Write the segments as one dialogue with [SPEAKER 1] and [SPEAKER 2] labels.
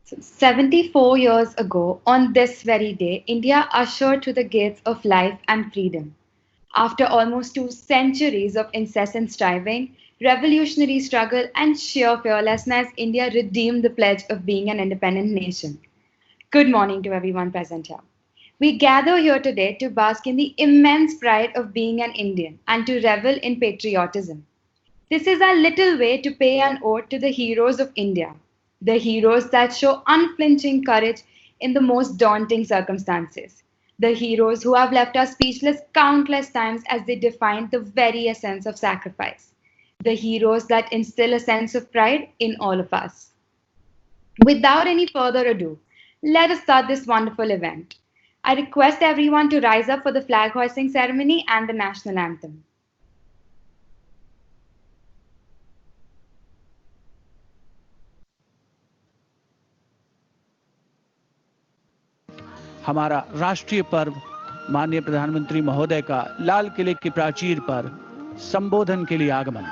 [SPEAKER 1] So 74 years ago, on this very day, India ushered to the gates of life and freedom. After almost 2 centuries of incessant striving, revolutionary struggle, and sheer fearlessness, India redeemed the pledge of being an independent nation. Good morning to everyone present here. We gather here today to bask in the immense pride of being an Indian and to revel in patriotism. This is our little way to pay an ode to the heroes of India, the heroes that show unflinching courage in the most daunting circumstances, the heroes who have left us speechless countless times as they defined the very essence of sacrifice, the heroes that instill a sense of pride in all of us. Without any further ado, let us start this wonderful event. I request everyone to rise up for the flag hoisting ceremony and the national anthem.
[SPEAKER 2] हमारा राष्ट्रीय पर्व माननीय प्रधानमंत्री महोदय का लाल किले की प्राचीर पर संबोधन के लिए आगमन।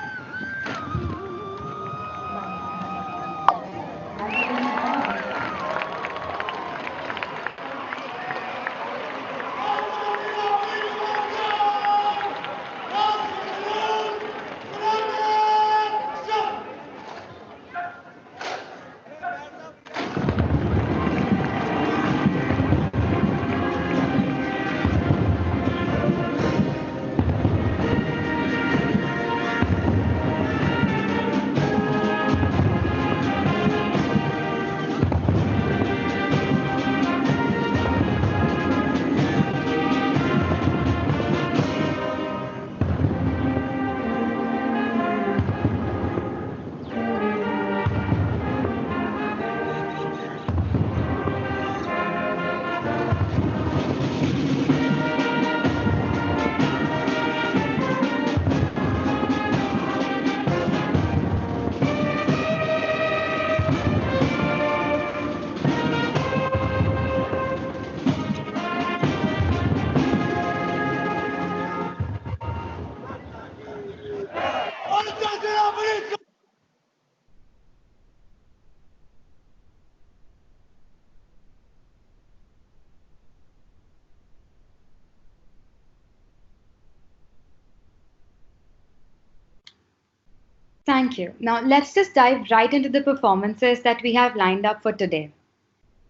[SPEAKER 1] Thank you. Now let's just dive right into the performances that we have lined up for today.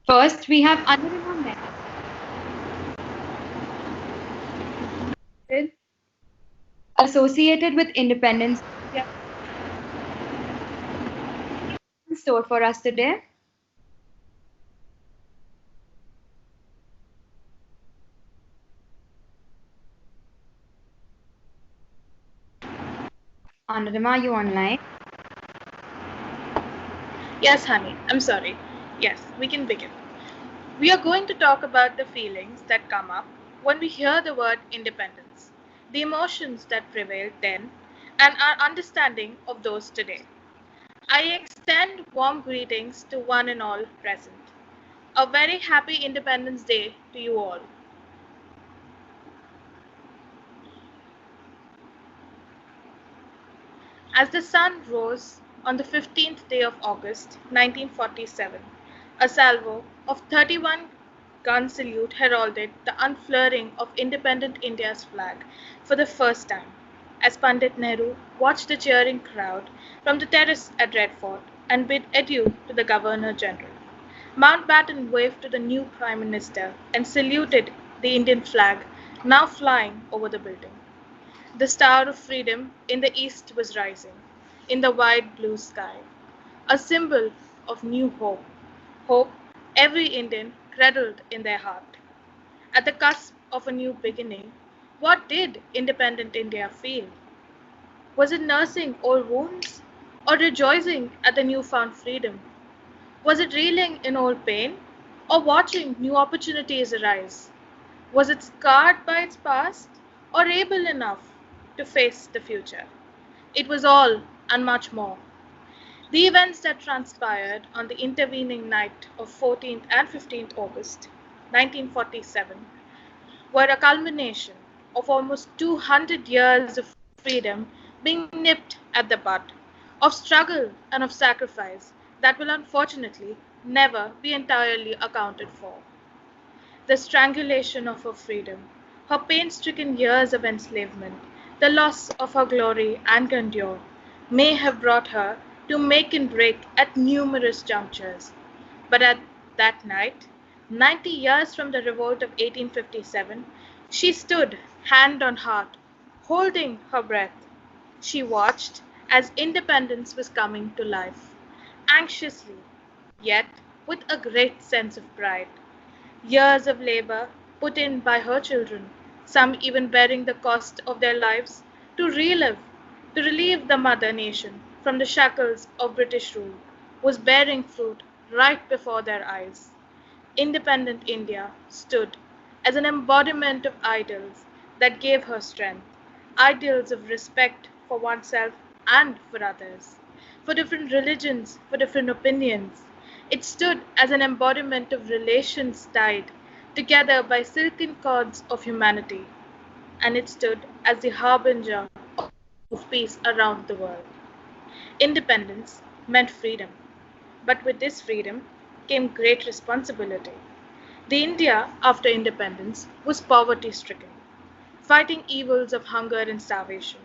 [SPEAKER 1] First, we have Anurima Mehta, associated with Independence in store for us today. Anurima, are you online?
[SPEAKER 3] Yes, honey, I'm sorry. Yes, we can begin. We are going to talk about the feelings that come up when we hear the word independence, the emotions that prevailed then, and our understanding of those today. I extend warm greetings to one and all present. A very happy Independence Day to you all. As the sun rose on the 15th day of August 1947, a salvo of 31 gun salute heralded the unfurling of independent India's flag for the first time, as Pandit Nehru watched the cheering crowd from the terrace at Red Fort and bid adieu to the Governor General. Mountbatten waved to the new Prime Minister and saluted the Indian flag now flying over the building. The star of freedom in the east was rising, in the wide blue sky, a symbol of new hope, hope every Indian cradled in their heart. At the cusp of a new beginning, what did independent India feel? Was it nursing old wounds or rejoicing at the newfound freedom? Was it reeling in old pain or watching new opportunities arise? Was it scarred by its past or able enough to face the future? It was all and much more. The events that transpired on the intervening night of 14th and 15th August 1947 were a culmination of almost 200 years of freedom being nipped at the bud, of struggle and of sacrifice that will unfortunately never be entirely accounted for. The strangulation of her freedom, her pain-stricken years of enslavement, the loss of her glory and grandeur may have brought her to make and break at numerous junctures. But at that night, 90 years from the revolt of 1857, she stood, hand on heart, holding her breath. She watched as independence was coming to life, anxiously, yet with a great sense of pride. Years of labor put in by her children, some even bearing the cost of their lives, to relieve the mother nation from the shackles of British rule, was bearing fruit right before their eyes. Independent India stood as an embodiment of ideals that gave her strength, ideals of respect for oneself and for others, for different religions, for different opinions. It stood as an embodiment of relations tied together by silken cords of humanity, and it stood as the harbinger of peace around the world. Independence meant freedom, but with this freedom came great responsibility. The India after independence was poverty stricken, fighting evils of hunger and starvation,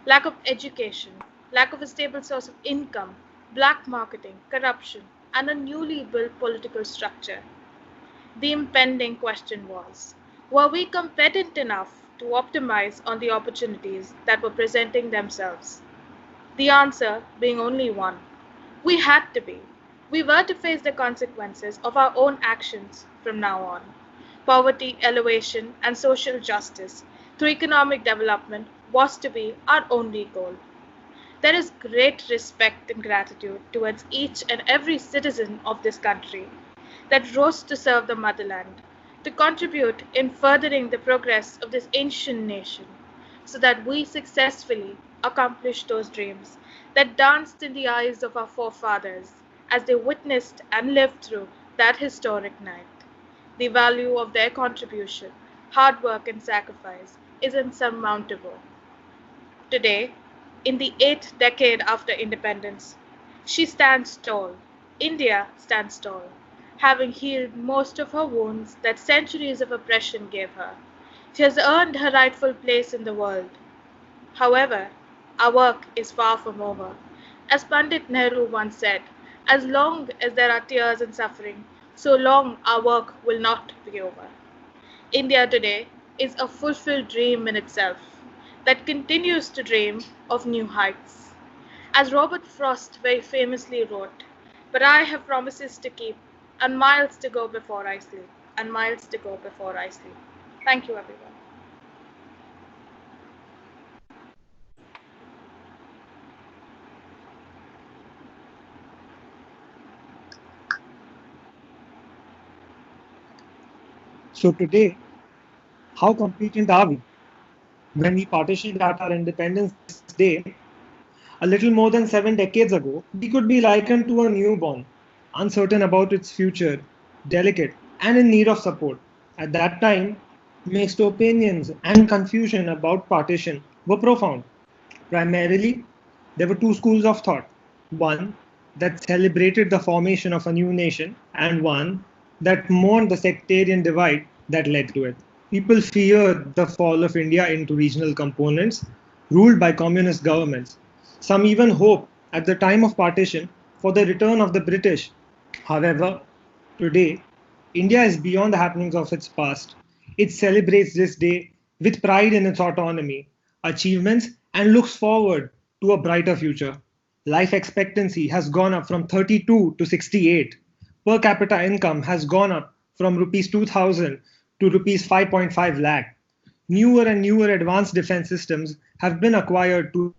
[SPEAKER 3] lack of education, lack of a stable source of income, black marketing, corruption, and a newly built political structure. The impending question was, were we competent enough to optimize on the opportunities that were presenting themselves? The answer being only one: we had to be. We were to face the consequences of our own actions from now on. Poverty elevation and social justice through economic development was to be our only goal. There is great respect and gratitude towards each and every citizen of this country that rose to serve the motherland, to contribute in furthering the progress of this ancient nation, so that we successfully accomplish those dreams that danced in the eyes of our forefathers as they witnessed and lived through that historic night. The value of their contribution, hard work, and sacrifice is insurmountable. Today, in the eighth decade after independence, she stands tall. India stands tall, having healed most of her wounds that centuries of oppression gave her. She has earned her rightful place in the world. However, our work is far from over. As Pandit Nehru once said, as long as there are tears and suffering, so long our work will not be over. India today is a fulfilled dream in itself that continues to dream of new heights. As Robert Frost very famously wrote, but I have promises to keep and miles to go before I sleep, and miles to go before I sleep. Thank you, everyone.
[SPEAKER 4] So today, how competent are we? When we partitioned at our Independence Day, a little more than 7 decades ago, we could be likened to a newborn, uncertain about its future, delicate, and in need of support. At that time, mixed opinions and confusion about partition were profound. Primarily, there were two schools of thought: one that celebrated the formation of a new nation, and one that mourned the sectarian divide that led to it. People feared the fall of India into regional components ruled by communist governments. Some even hoped at the time of partition for the return of the British. However, today, India is beyond the happenings of its past. It celebrates this day with pride in its autonomy, achievements, and looks forward to a brighter future. Life expectancy has gone up from 32 to 68. Per capita income has gone up from rupees 2000 to rupees 5.5 lakh. Newer and newer advanced defense systems have been acquired to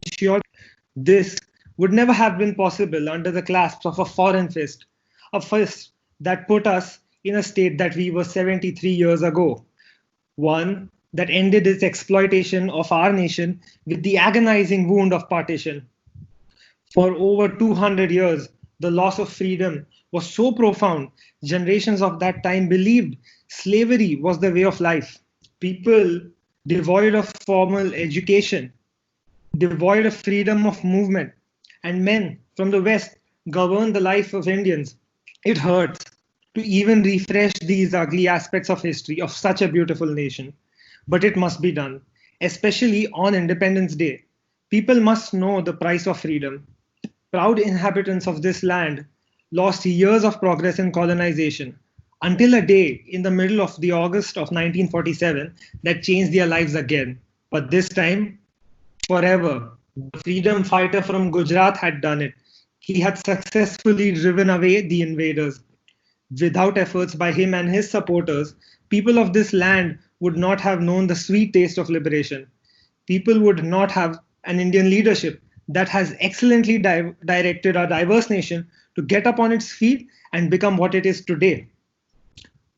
[SPEAKER 4] ensure this would never have been possible under the clasp of a foreign fist, a fist that put us in a state that we were 73 years ago, one that ended its exploitation of our nation with the agonizing wound of partition. For over 200 years, the loss of freedom was so profound, generations of that time believed slavery was the way of life. People devoid of formal education, devoid of freedom of movement, and men from the West govern the life of Indians. It hurts to even refresh these ugly aspects of history of such a beautiful nation. But it must be done, especially on Independence Day. People must know the price of freedom. Proud inhabitants of this land lost years of progress in colonization until a day in the middle of the August of 1947 that changed their lives again. But this time, forever. The freedom fighter from Gujarat had done it. He had successfully driven away the invaders. Without efforts by him and his supporters, people of this land would not have known the sweet taste of liberation. People would not have an Indian leadership that has excellently directed our diverse nation to get up on its feet and become what it is today.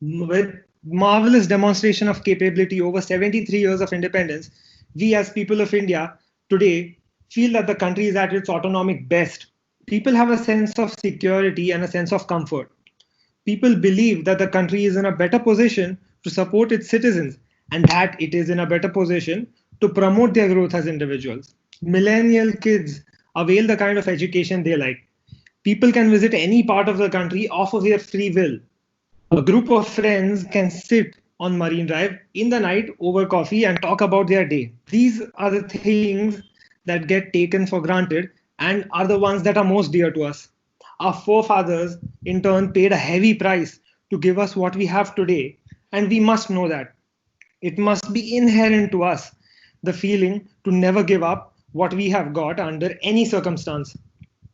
[SPEAKER 4] With marvelous demonstration of capability over 73 years of independence, we as people of India today feel that the country is at its autonomic best. People have a sense of security and a sense of comfort. People believe that the country is in a better position to support its citizens and that it is in a better position to promote their growth as individuals. Millennial kids avail the kind of education they like. People can visit any part of the country off of their free will. A group of friends can sit on Marine Drive in the night over coffee and talk about their day. These are the things that get taken for granted and are the ones that are most dear to us. Our forefathers, in turn, paid a heavy price to give us what we have today, and we must know that. It must be inherent to us, the feeling to never give up what we have got under any circumstance.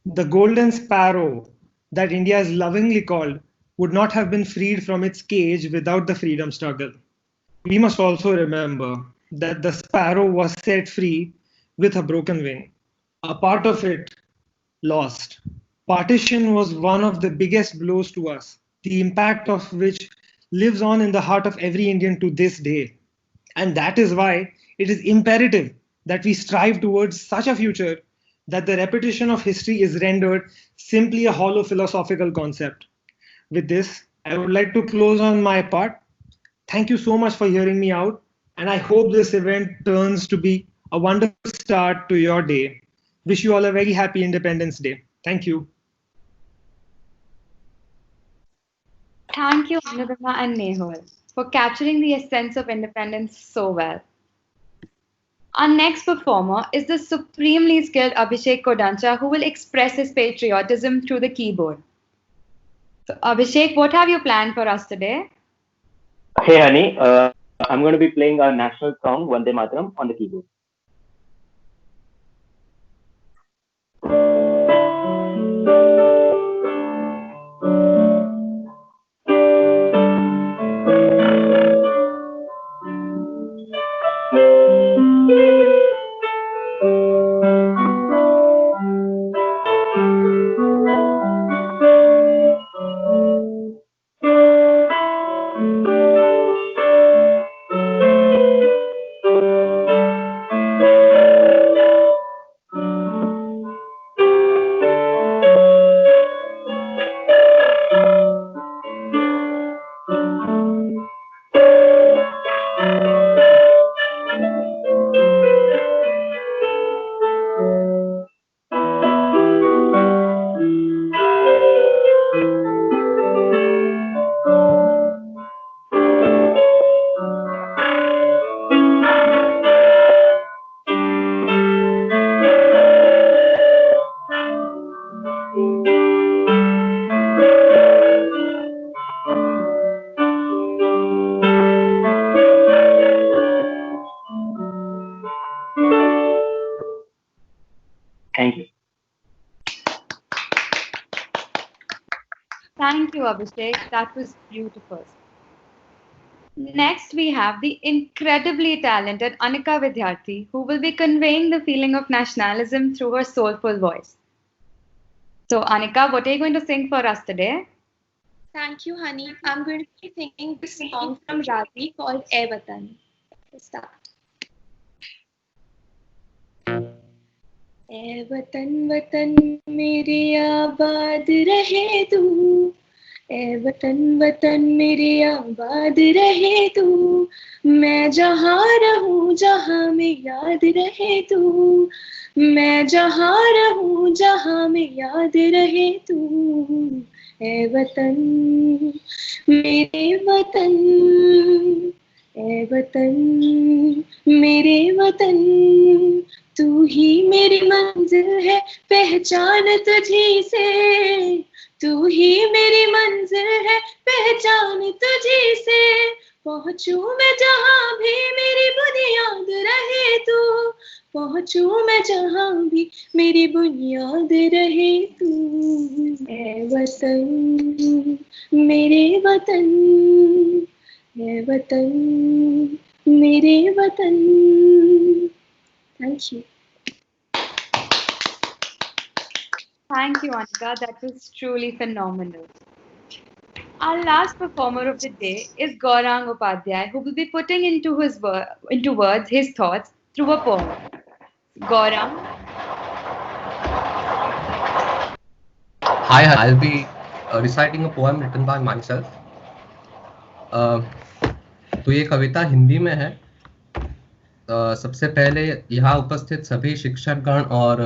[SPEAKER 4] The golden sparrow that India is lovingly called would not have been freed from its cage without the freedom struggle. We must also remember that the sparrow was set free with a broken wing, a part of it lost. Partition was one of the biggest blows to us, the impact of which lives on in the heart of every Indian to this day. And that is why it is imperative that we strive towards such a future that the repetition of history is rendered simply a hollow philosophical concept. With this, I would like to close on my part. Thank you so much for hearing me out, and I hope this event turns to be a wonderful start to your day. Wish you all a very happy Independence Day. Thank you.
[SPEAKER 1] Thank you, Anupama and Nehal, for capturing the essence of independence so well. Our next performer is the supremely skilled Abhishek Kodancha, who will express his patriotism through the keyboard. So, Abhishek, what have you planned for us today?
[SPEAKER 5] Hey, honey, I'm going to be playing our national song, Vande Mataram, on the keyboard. Thank you.
[SPEAKER 1] Thank you, Abhishek. That was beautiful. Next, we have the incredibly talented Anika Vidyarthi, who will be conveying the feeling of nationalism through her soulful voice. So, Anika, what are you going to sing for us today?
[SPEAKER 6] Thank you, honey. I'm going to be singing this song from Razi called Ae Watan. Let's start. ऐ वतन वतन मेरे आबाद रहे तू, ऐ वतन वतन मेरे आबाद रहे तू, मैं जहाँ रहूँ जहाँ में याद रहे तू, मैं जहाँ रहूं जहाँ में याद रहे तू, ए वतन मेरे वतन, ए वतन मेरे वतन, तू ही मेरी मंजिल है पहचान तुझी से, तू ही मेरी मंजिल है पहचान तुझी से, पहुंचूं मैं जहाँ भी मेरी बुनियाद रहे तू, पहुंचूं मैं जहाँ भी मेरी बुनियाद रहे तू, ए वतन मेरे वतन, ए वतन मेरे वतन। Thank you.
[SPEAKER 1] Thank you, Anika. That was truly phenomenal. Our last performer of the day is Gaurang Upadhyay, who will be putting into words his thoughts through a poem. Gaurang.
[SPEAKER 7] Hi, I'll be reciting a poem written by myself. तो ये कविता हिंदी में है। सबसे पहले यहाँ उपस्थित सभी शिक्षकगण और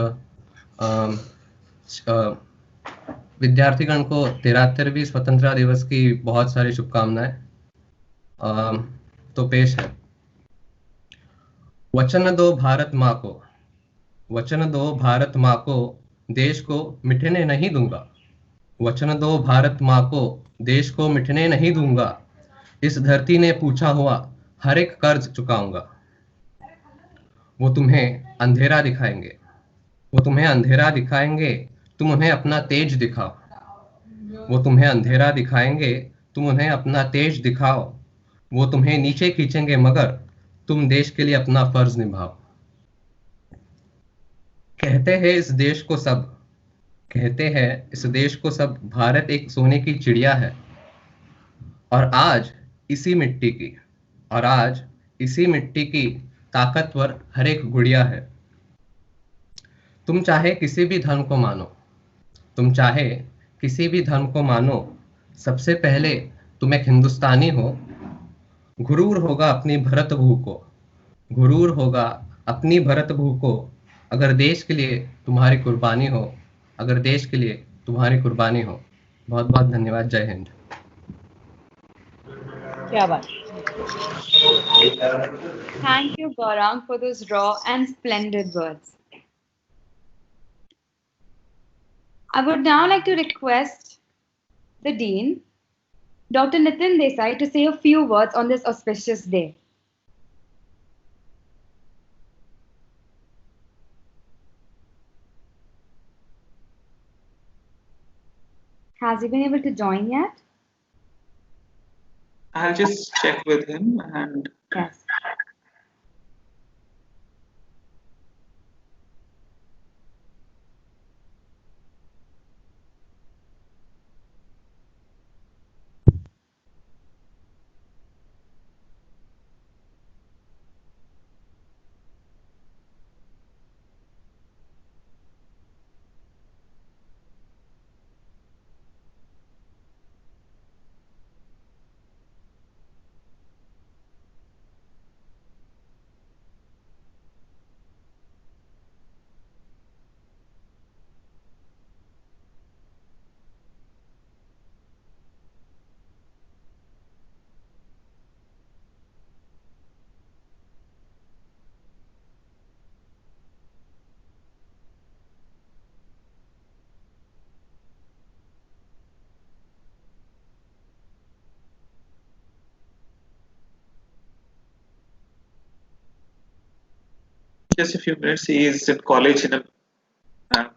[SPEAKER 7] विद्यार्थीगण को 73वीं स्वतंत्रता दिवस की बहुत सारी शुभकामनाएं। तो पेश है। वचन दो भारत माँ को, वचन दो भारत माँ को, देश को मिटने नहीं दूंगा, वचन दो भारत माँ को, देश को मिटने नहीं दूंगा, इस धरती ने पूछा हुआ हर एक कर्ज चुकाऊंगा। वो तुम्हें अंधेरा दिखाएंगे, वो तुम्हें अंधेरा दिखाएंगे, तुम उन्हें अपना तेज दिखाओ, वो तुम्हें अंधेरा दिखाएंगे, तुम उन्हें अपना तेज दिखाओ, वो तुम्हें नीचे खींचेंगे मगर तुम देश के लिए अपना फर्ज निभाओ। कहते हैं इस देश को सब, कहते हैं इस देश को सब, भारत एक सोने की चिड़िया है, और आज इसी मिट्टी की, और आज इसी मिट्टी की ताकतवर हर एक गुड़िया है। तुम चाहे किसी भी धर्म को मानो, तुम चाहे किसी भी धर्म को मानो, सबसे पहले तुम एक हिंदुस्तानी हो। गुरूर होगा अपनी भरत भू को, गुरूर होगा अपनी भरत भू को, अगर देश के लिए तुम्हारी कुर्बानी हो, अगर देश के लिए तुम्हारी कुर्बानी हो। बहुत बहुत धन्यवाद। जय हिंद।
[SPEAKER 8] क्या बात।
[SPEAKER 1] Thank you, Gaurang, for those raw and splendid words. I would now like to request the Dean, Dr. Nitin Desai, to say a few words on this auspicious day. Has he been able to join yet?
[SPEAKER 9] I'll just check with him and.
[SPEAKER 1] Yes.
[SPEAKER 9] Just a few minutes. He is in college in a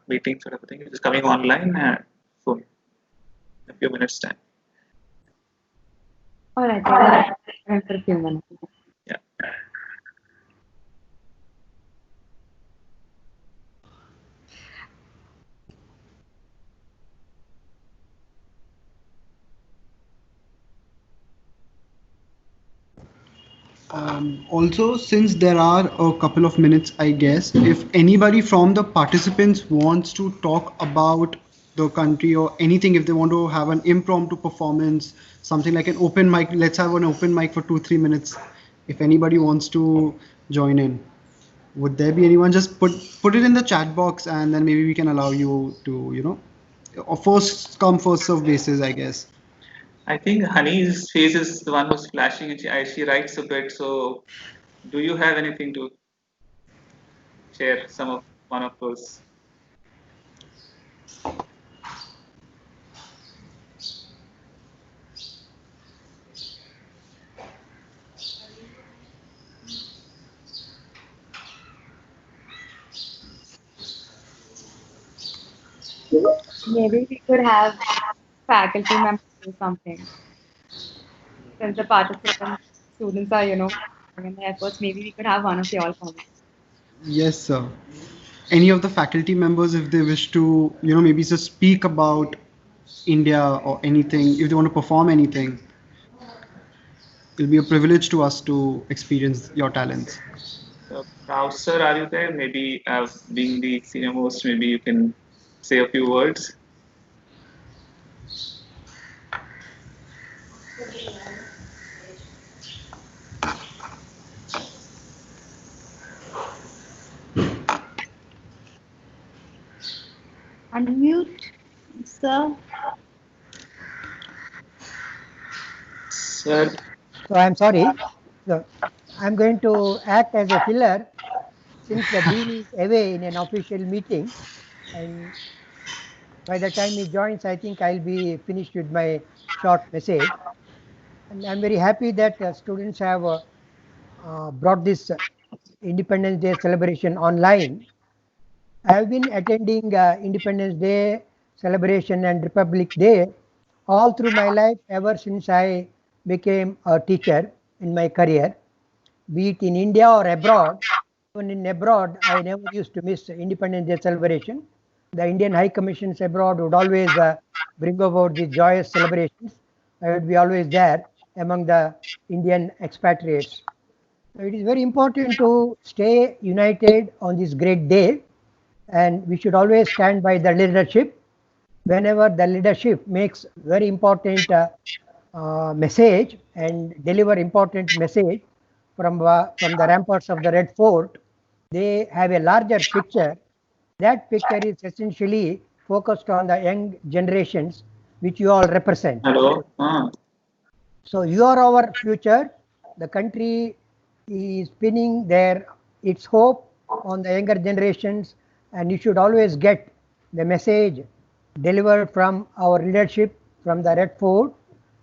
[SPEAKER 9] meeting sort of thing. He's coming online soon. A few minutes time.
[SPEAKER 1] All right. For a few minutes.
[SPEAKER 9] Yeah.
[SPEAKER 10] Also, since there are a couple of minutes, I guess, if anybody from the participants wants to talk about the country or anything, if they want to have an impromptu performance, something like an open mic, let's have an open mic for 2-3 minutes. If anybody wants to join in, would there be anyone? Just put it in the chat box, and then maybe we can allow you to, or first come first serve basis, I guess.
[SPEAKER 9] I think Honey's face is the one who's flashing, and she writes a bit. So, do you have anything to share? One of those.
[SPEAKER 1] Maybe we could have faculty members do something. Since the participant students are, in the efforts, maybe we could have one of the all comments.
[SPEAKER 10] Yes, sir. Any of the faculty members, if they wish to, maybe just speak about India or anything, if they want to perform anything, it'll be a privilege to us to experience your talents.
[SPEAKER 9] Rao sir, are you there? Maybe being the senior most, maybe you can say a few words.
[SPEAKER 6] Unmute, sir.
[SPEAKER 9] Sir.
[SPEAKER 8] So I'm sorry. So I'm going to act as a filler since the dean is away in an official meeting, and by the time he joins, I think I'll be finished with my short message. And I'm very happy that students have brought this Independence Day celebration online. I have been attending Independence Day celebration and Republic Day all through my life ever since I became a teacher in my career, be it in India or abroad. Even in abroad, I never used to miss Independence Day celebration. The Indian High Commissions abroad would always bring about the joyous celebrations. I would be always there among the Indian expatriates. So it is very important to stay united on this great day, and we should always stand by the leadership. Whenever the leadership makes very important message and deliver important message from the ramparts of the Red Fort, they have a larger picture. That picture is essentially focused on the young generations which you all represent.
[SPEAKER 9] Hello.
[SPEAKER 8] So you are our future. The country is pinning its hope on the younger generations, and you should always get the message delivered from our leadership from the Red Fort,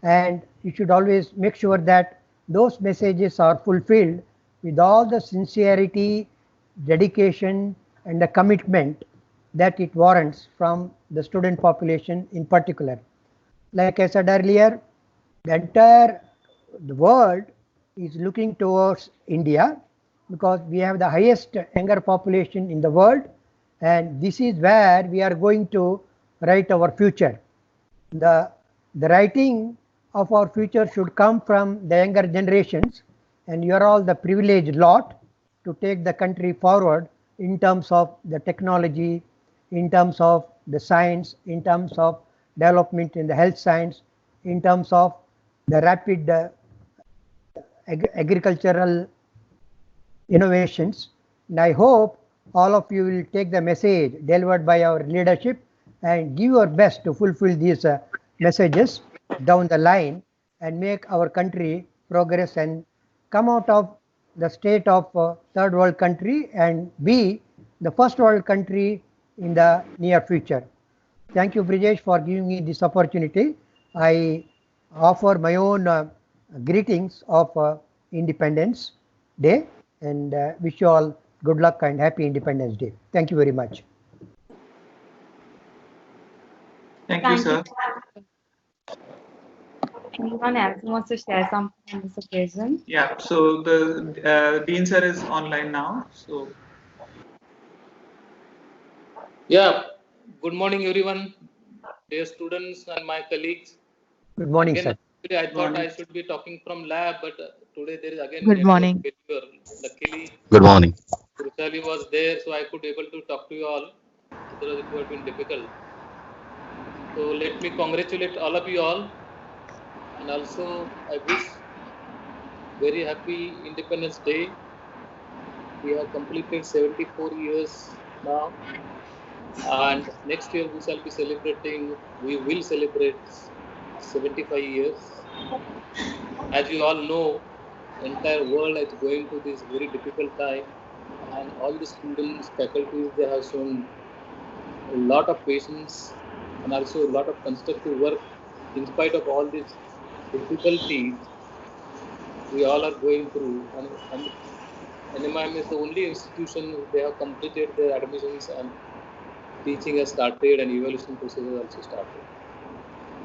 [SPEAKER 8] and you should always make sure that those messages are fulfilled with all the sincerity, dedication, and the commitment that it warrants from the student population in particular. Like I said earlier, the world is looking towards India because we have the highest younger population in the world, and this is where we are going to write our future. The writing of our future should come from the younger generations, and you are all the privileged lot to take the country forward in terms of the technology, in terms of the science, in terms of development in the health science, in terms of the rapid agricultural innovations. And I hope all of you will take the message delivered by our leadership and give your best to fulfill these messages down the line and make our country progress and come out of the state of third world country and be the first world country in the near future. Thank you, Brijesh, for giving me this opportunity. I offer my own greetings of Independence Day and wish you all good luck and happy Independence Day. Thank you very much.
[SPEAKER 9] Thank you, sir.
[SPEAKER 1] Anyone else who wants to share something on this occasion?
[SPEAKER 9] Yeah, so the Dean sir is online now. So,
[SPEAKER 11] yeah, good morning, everyone, dear students and my colleagues.
[SPEAKER 8] Good morning,
[SPEAKER 11] again,
[SPEAKER 8] sir.
[SPEAKER 11] I thought I should be talking from lab, but today there is again
[SPEAKER 12] good morning.
[SPEAKER 11] Failure. Luckily,
[SPEAKER 13] good morning.
[SPEAKER 11] Ruchali was there, so I could able to talk to you all. Otherwise, it would have been difficult. So let me congratulate all of you all, and also I wish very happy Independence Day We have completed 74 years now, and next year we will celebrate 75 years. As you all know, entire world is going to this very difficult time, and all the students, faculties, they have shown a lot of patience and also a lot of constructive work. In spite of all these difficulties we all are going through, and NMIM is the only institution they have completed their admissions and teaching has started and evaluation process has also started.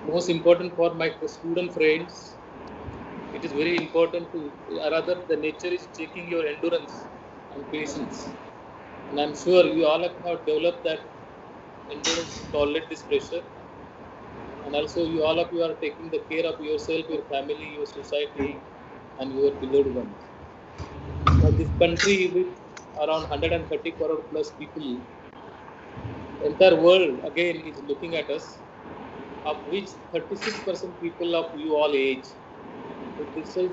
[SPEAKER 11] Most important for my student friends, it is very important to, rather the nature is checking your endurance and patience. And I'm sure you all have developed that endurance to tolerate this pressure. And also you all of you are taking the care of yourself, your family, your society, and your beloved ones. Now this country with around 130 crore plus people, entire world again is looking at us, of which 36% people of you all age. So this is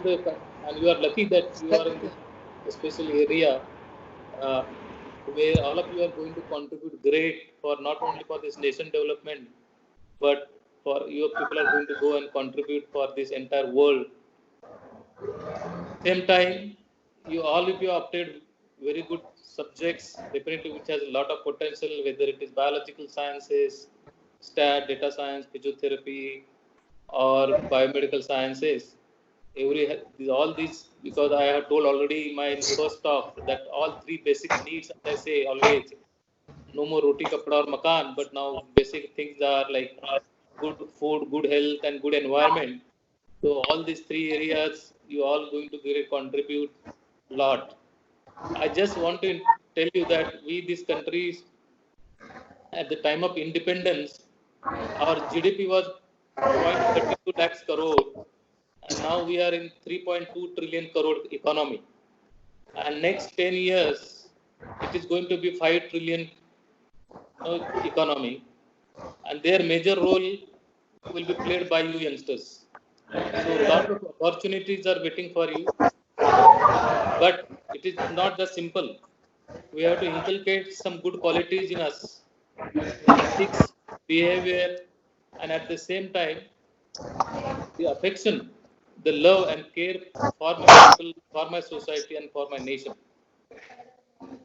[SPEAKER 11] and you are lucky that you are in this special area where all of you are going to contribute great for not only for this nation development, but for your people are going to go and contribute for this entire world. Same time, you all of you opted very good subjects, definitely which has a lot of potential, whether it is biological sciences, stat, data science, physiotherapy, or biomedical sciences. All these, because I have told already in my first talk that all three basic needs, as I say always, no more roti, kapda, or makan, but now basic things are like good food, good health, and good environment. So all these three areas, you all going to contribute a lot. I just want to tell you that this country, at the time of independence, our GDP was 0.32 lakhs crore, and now we are in 3.2 trillion crore economy. And next 10 years, it is going to be 5 trillion economy, and their major role will be played by you youngsters. So a lot of opportunities are waiting for you, but it is not that simple. We have to inculcate some good qualities in us, ethics, behavior, and at the same time, the affection, the love and care for my people, for my society, and for my nation.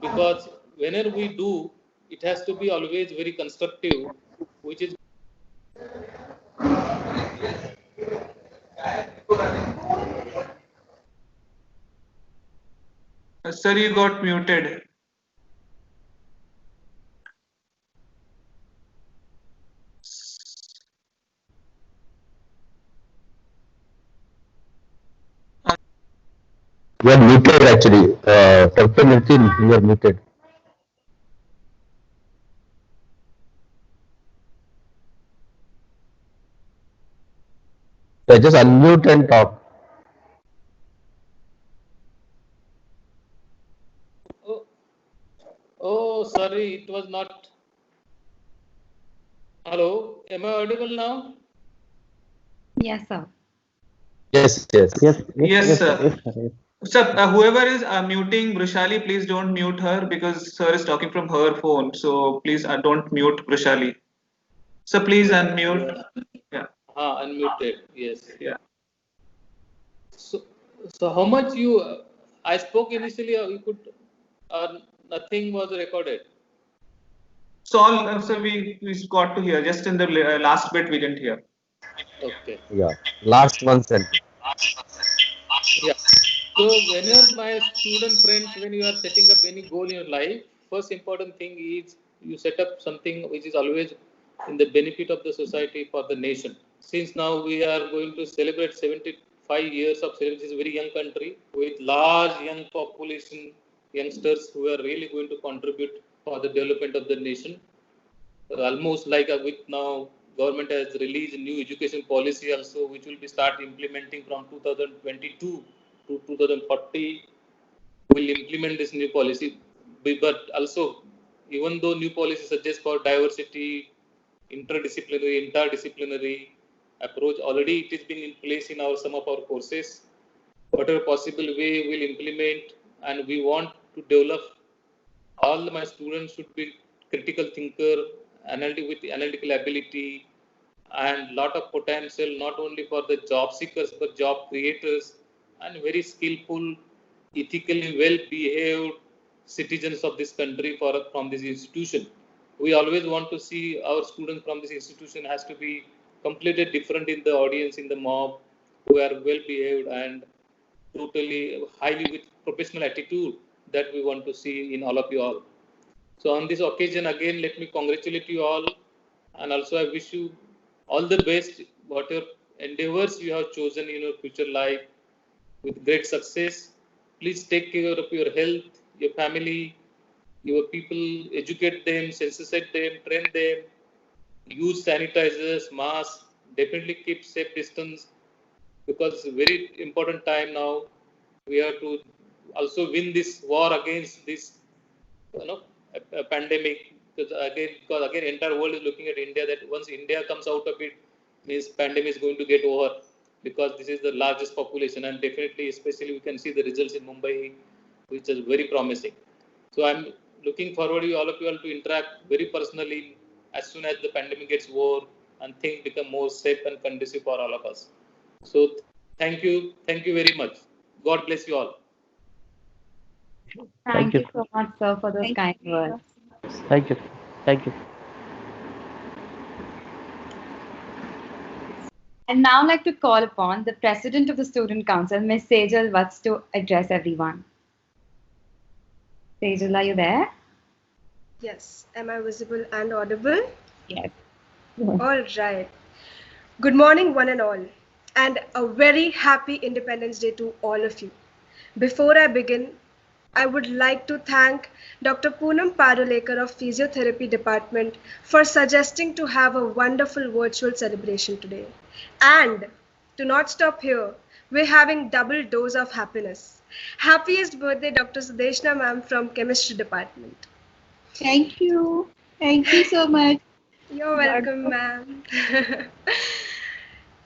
[SPEAKER 11] Because whenever we do, it has to be always very constructive, which is
[SPEAKER 9] Sir, you got muted.
[SPEAKER 12] You are muted actually. Dr. Nitin, you are muted. So just unmute and talk.
[SPEAKER 11] Oh, sorry, it was not. Hello, am I audible now?
[SPEAKER 1] Yes, sir.
[SPEAKER 12] Yes,
[SPEAKER 9] Yes, sir. Sir, whoever is muting Brushali, please don't mute her because sir is talking from her phone. So please don't mute Brushali. So please unmute. Yeah.
[SPEAKER 11] Unmuted. Yes.
[SPEAKER 9] Yeah.
[SPEAKER 11] So how much you? I spoke initially. You could. Nothing was recorded.
[SPEAKER 9] So all, so we got to hear. Just in the last bit we didn't hear.
[SPEAKER 11] Okay.
[SPEAKER 12] Yeah. Last one sentence.
[SPEAKER 11] Yeah. So whenever my student friends, when you are setting up any goal in your life, first important thing is you set up something which is always in the benefit of the society for the nation. Since now we are going to celebrate 75 years of service, is a very young country with large young population, youngsters who are really going to contribute for the development of the nation. Almost like with now government has released a new education policy also, which will be start implementing from 2022 to 2040. Will implement this new policy, but also even though new policy suggests for diversity, interdisciplinary approach, already it is being in place in some of our courses. Whatever possible way we'll implement, and we want to develop. All my students should be critical thinker, with analytical ability, and lot of potential not only for the job seekers but job creators, and very skillful, ethically well behaved citizens of this country from this institution. We always want to see our students from this institution has to be completely different in the audience, in the mob, who are well behaved and totally highly with professional attitude that we want to see in all of you all. So on this occasion, again, let me congratulate you all, and also I wish you all the best, whatever endeavors you have chosen in your future life, with great success. Please take care of your health, your family, your people, educate them, sensitize them, train them, use sanitizers, masks, definitely keep safe distance, because it's a very important time now. We have to also win this war against this a pandemic, because again entire world is looking at India, that once India comes out of it, means pandemic is going to get over, because this is the largest population, and definitely especially we can see the results in Mumbai, which is very promising. So I'm looking forward to all of you all to interact very personally as soon as the pandemic gets over and things become more safe and conducive for all of us. So thank you very much. God bless you all.
[SPEAKER 1] Thank you so much, sir, for those kind words.
[SPEAKER 12] Thank you. Thank you.
[SPEAKER 1] I'd now like to call upon the President of the Student Council, Ms. Sejal Vats, to address everyone. Sejal, are you there?
[SPEAKER 13] Yes. Am I visible and audible?
[SPEAKER 1] Yes.
[SPEAKER 13] All right. Good morning, one and all, and a very happy Independence Day to all of you. Before I begin, I would like to thank Dr. Poonam Parulekar of Physiotherapy Department for suggesting to have a wonderful virtual celebration today. And to not stop here, we're having double dose of happiness. Happiest birthday, Dr. Sudeshna ma'am from Chemistry Department.
[SPEAKER 6] Thank you. Thank you so much.
[SPEAKER 13] You're welcome, ma'am.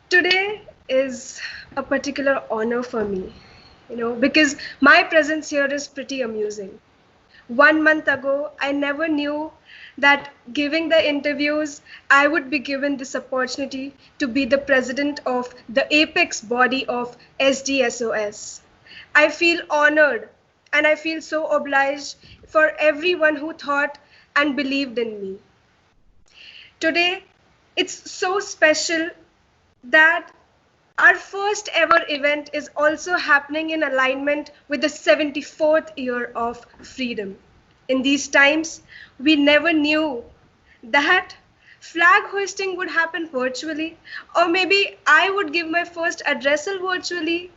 [SPEAKER 13] Today is a particular honor for me, because my presence here is pretty amusing. 1 month ago, I never knew that giving the interviews, I would be given this opportunity to be the president of the apex body of SDSOS. I feel honored and I feel so obliged for everyone who thought and believed in me. Today, it's so special that our first ever event is also happening in alignment with the 74th year of freedom. In these times, we never knew that flag hoisting would happen virtually, or maybe I would give my first addressal virtually.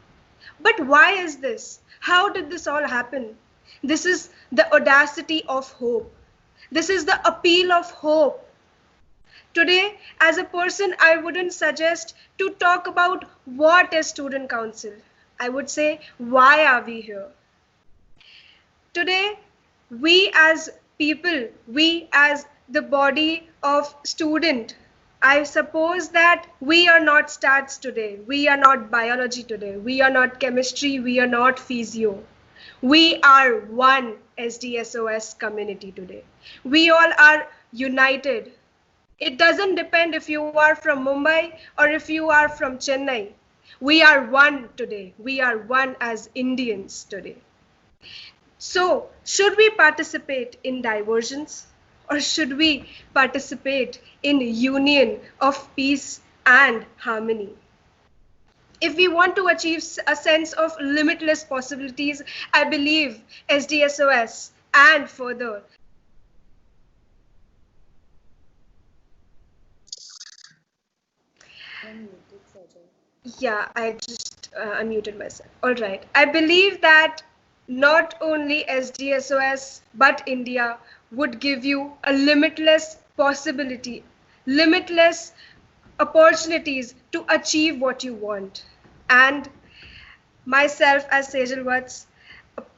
[SPEAKER 13] But why is this? How did this all happen? This is the audacity of hope. This is the appeal of hope. Today, as a person, I wouldn't suggest to talk about what is student council. I would say, why are we here? Today, we as people, we as the body of student, I suppose that we are not stats today. We are not biology today. We are not chemistry. We are not physio. We are one SDSOS community today. We all are united. It doesn't depend if you are from Mumbai or if you are from Chennai. We are one today. We are one as Indians today. So, should we participate in divergence, or should we participate in union of peace and harmony? If we want to achieve a sense of limitless possibilities, I believe SDSOS and further Yeah, I just unmuted myself. All right. I believe that not only SDSOS, but India would give you a limitless possibility, limitless opportunities to achieve what you want. And myself as Sejal Vats,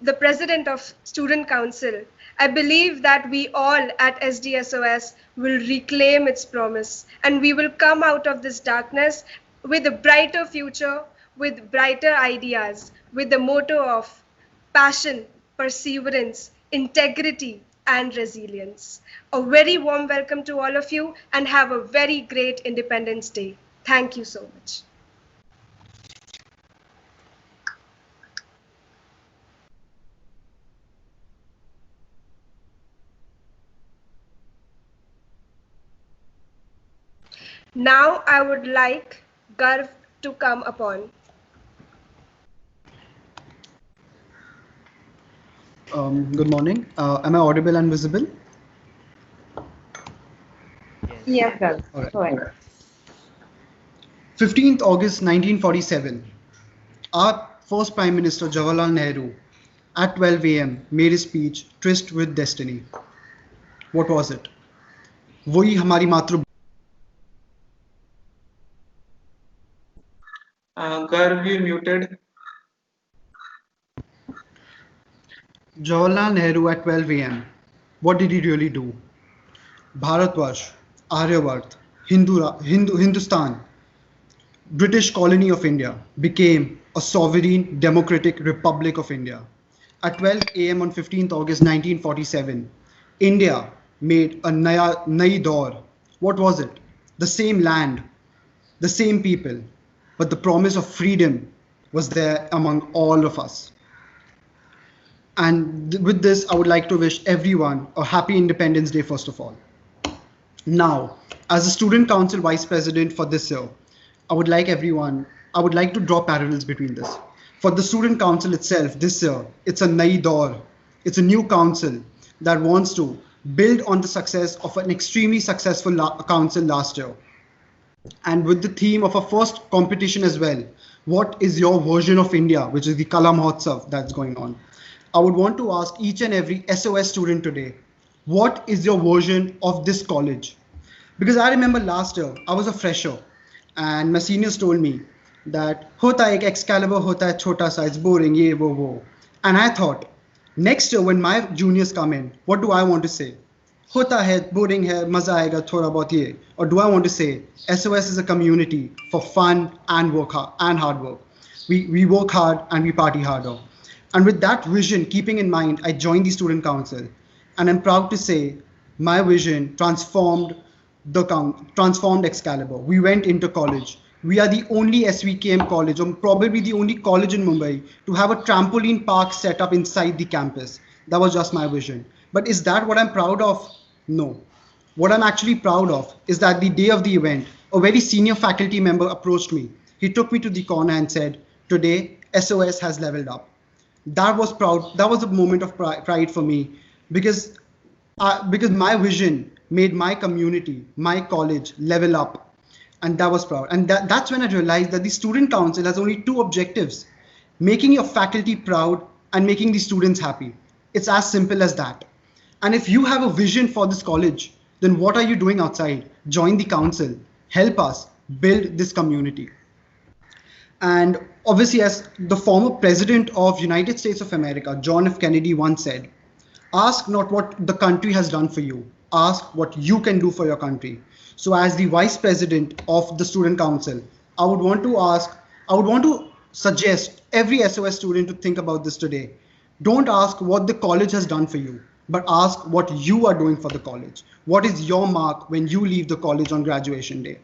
[SPEAKER 13] the president of Student Council, I believe that we all at SDSOS will reclaim its promise, and we will come out of this darkness with a brighter future, with brighter ideas, with the motto of passion, perseverance, integrity, and resilience. A very warm welcome to all of you and have a very great Independence Day. Thank you so much. Now I would like Garv to come upon.
[SPEAKER 10] Good morning. Am I audible and visible?
[SPEAKER 1] Yes, Garv.
[SPEAKER 10] All right.
[SPEAKER 1] Go ahead.
[SPEAKER 10] 15th August 1947. Our first Prime Minister Jawaharlal Nehru at 12 a.m. made his speech Tryst with Destiny. What was it? वही हमारी मातृ
[SPEAKER 9] Garv, you muted.
[SPEAKER 10] Jawaharlal Nehru at 12 a.m. What did he really do? Bharatvarsh, Aryavarth, Hindustan, British colony of India became a sovereign democratic republic of India. At 12 a.m. on 15th August 1947, India made a Nai Daur. What was it? The same land, the same people, but the promise of freedom was there among all of us. And with this, I would like to wish everyone a happy Independence Day, first of all. Now, as a Student Council Vice President for this year, I would like to draw parallels between this. For the Student Council itself, this year, it's a Nai Daur. It's a new council that wants to build on the success of an extremely successful council last year. And with the theme of a first competition as well, what is your version of India, which is the Kala Mahotsav that's going on. I would want to ask each and every SOS student today, what is your version of this college? Because I remember last year, I was a fresher and my seniors told me that hota ek Excalibur hota hai chota sa, it's boring, ye wo wo. And I thought, next year when my juniors come in, what do I want to say? Hota hai, boring hai, maza aega, thoda bahut ye. Or do I want to say, SOS is a community for fun and hard work. We work hard and we party harder. And with that vision keeping in mind, I joined the Student Council. And I'm proud to say my vision transformed Excalibur. We went into college. We are the only SVKM college, or probably the only college in Mumbai, to have a trampoline park set up inside the campus. That was just my vision. But is that what I'm proud of? No. What I'm actually proud of is that the day of the event, a very senior faculty member approached me. He took me to the corner and said, today, SOS has leveled up. That was proud. That was a moment of pride for me because my vision made my community, my college level up. And that was proud. And that's when I realized that the Student Council has only two objectives: making your faculty proud and making the students happy. It's as simple as that. And if you have a vision for this college, then what are you doing outside? Join the council. Help us build this community. And obviously, as the former president of United States of America, John F. Kennedy, once said, ask not what the country has done for you, ask what you can do for your country. So as the vice president of the Student Council, I would want to suggest every SOS student to think about this today. Don't ask what the college has done for you, but ask what you are doing for the college. What is your mark when you leave the college on graduation day?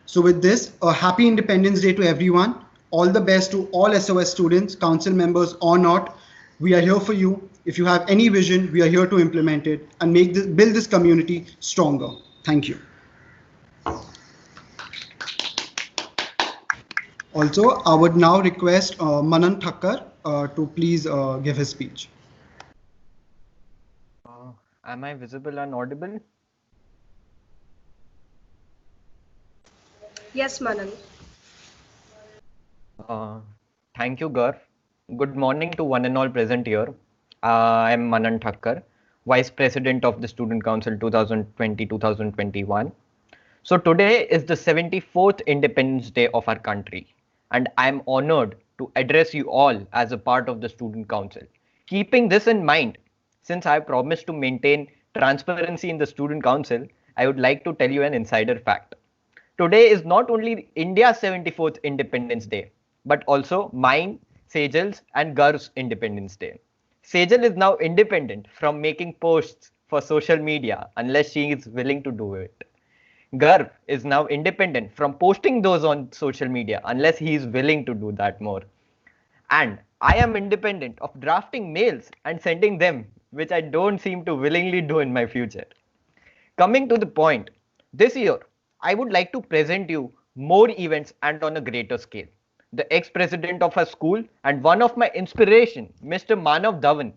[SPEAKER 10] So with this, a happy Independence Day to everyone. All the best to all SOS students, council members or not. We are here for you. If you have any vision, we are here to implement it and build this community stronger. Thank you. Also, I would now request Manan Thakkar to please give his speech.
[SPEAKER 14] Am I visible and audible?
[SPEAKER 13] Yes, Manan.
[SPEAKER 14] Thank you, Garv. Good morning to one and all present here. I am Manan Thakkar, Vice President of the Student Council 2020-2021. So today is the 74th Independence Day of our country, and I am honored to address you all as a part of the Student Council. Keeping this in mind, since I promised to maintain transparency in the Student Council, I would like to tell you an insider fact. Today is not only India's 74th Independence Day, but also mine, Sejal's and Garv's Independence Day. Sejal is now independent from making posts for social media unless she is willing to do it. Garv is now independent from posting those on social media unless he is willing to do that more. And I am independent of drafting mails and sending them, which I don't seem to willingly do in my future. Coming to the point, this year, I would like to present you more events and on a greater scale. The ex-president of our school and one of my inspiration, Mr. Manav Dhawan,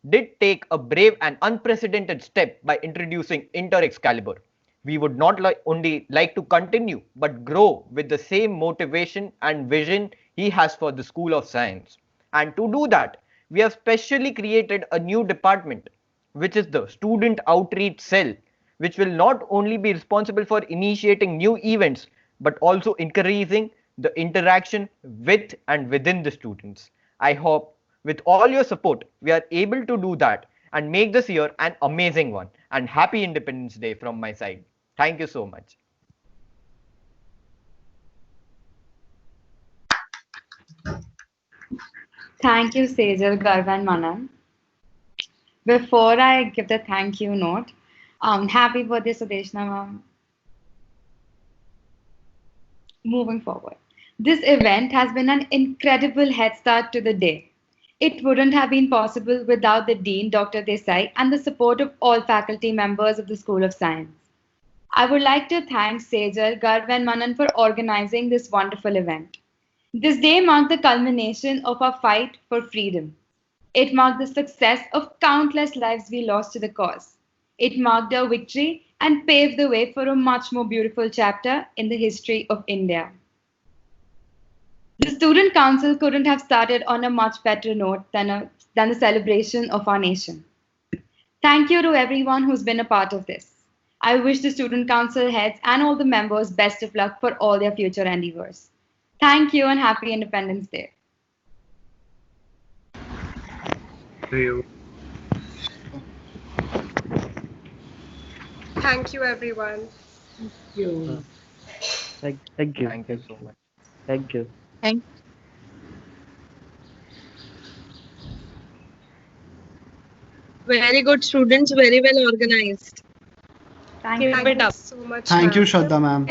[SPEAKER 14] did take a brave and unprecedented step by introducing Inter Excalibur. We would not only like to continue, but grow with the same motivation and vision he has for the School of Science. And to do that, we have specially created a new department, which is the Student Outreach Cell, which will not only be responsible for initiating new events, but also increasing the interaction with and within the students. I hope with all your support, we are able to do that and make this year an amazing one. And happy Independence Day from my side. Thank you so much.
[SPEAKER 1] Thank you, Sejal, Garv and Manan. Before I give the thank you note, happy birthday, Sudeshna ma'am. Moving forward, this event has been an incredible head start to the day. It wouldn't have been possible without the Dean, Dr. Desai, and the support of all faculty members of the School of Science. I would like to thank Sejal, Garv and Manan for organizing this wonderful event. This day marked the culmination of our fight for freedom. It marked the success of countless lives we lost to the cause. It marked our victory and paved the way for a much more beautiful chapter in the history of India. The Student Council couldn't have started on a much better note than the celebration of our nation. Thank you to everyone who's been a part of this. I wish the Student Council heads and all the members best of luck for all their future endeavors. Thank you and happy Independence Day.
[SPEAKER 13] Thank you, everyone.
[SPEAKER 15] Thank you. Thank you.
[SPEAKER 14] Thank you so much.
[SPEAKER 15] Thank you.
[SPEAKER 16] Very good students, very well organized.
[SPEAKER 1] Thank
[SPEAKER 16] Keep it
[SPEAKER 13] you
[SPEAKER 16] up.
[SPEAKER 13] so much.
[SPEAKER 10] Thank you, Shraddha ma'am.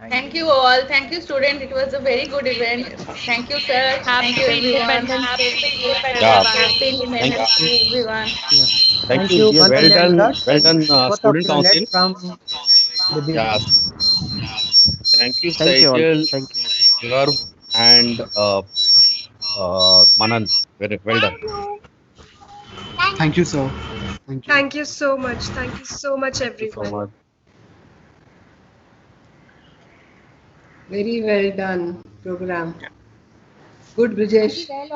[SPEAKER 17] Thank you all. Thank you, student. It was a very good event. Thank you, sir. Thank you, everyone. Happy Independence Day, everyone.
[SPEAKER 12] Thank you.
[SPEAKER 8] Manan
[SPEAKER 12] Well done.
[SPEAKER 8] and Garv.
[SPEAKER 12] Well done,
[SPEAKER 8] Both of
[SPEAKER 12] Student
[SPEAKER 8] you led
[SPEAKER 12] Council.
[SPEAKER 8] from the
[SPEAKER 12] Yeah.
[SPEAKER 8] beginning.
[SPEAKER 12] Thank you,
[SPEAKER 15] Thank you all.
[SPEAKER 12] Sejal,
[SPEAKER 15] Thank you.
[SPEAKER 12] Garv, and Manan. Very well done.
[SPEAKER 10] Thank you, sir. Thank you.
[SPEAKER 13] Thank you so much. Thank you so much,
[SPEAKER 12] Thank you so
[SPEAKER 13] everyone.
[SPEAKER 12] much.
[SPEAKER 18] Very well done program. Good, Brijesh.
[SPEAKER 9] Thank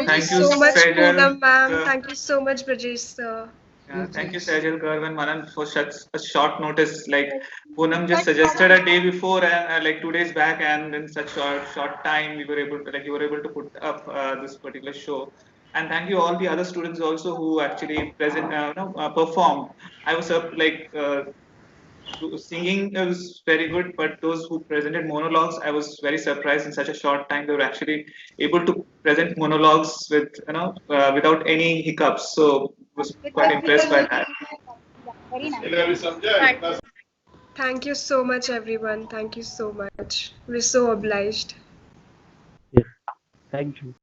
[SPEAKER 13] Thank you
[SPEAKER 9] you,
[SPEAKER 13] so much,
[SPEAKER 9] Sejal.
[SPEAKER 13] Poonam ma'am. Thank you so much, Brajesh sir.
[SPEAKER 9] Yeah, thank you, Sejal, Garv and Manan, for such a short notice. Like Poonam just suggested a day before and like 2 days back, and in such short time we were able to you were able to put up this particular show. And thank you all the other students also who actually performed. I was singing was very good, but those who presented monologues, I was very surprised in such a short time they were actually able to present monologues with without any hiccups. So I was quite impressed by that.
[SPEAKER 1] Very nice.
[SPEAKER 13] Thank you so much, everyone. Thank you so much. We're so obliged.
[SPEAKER 15] Thank you.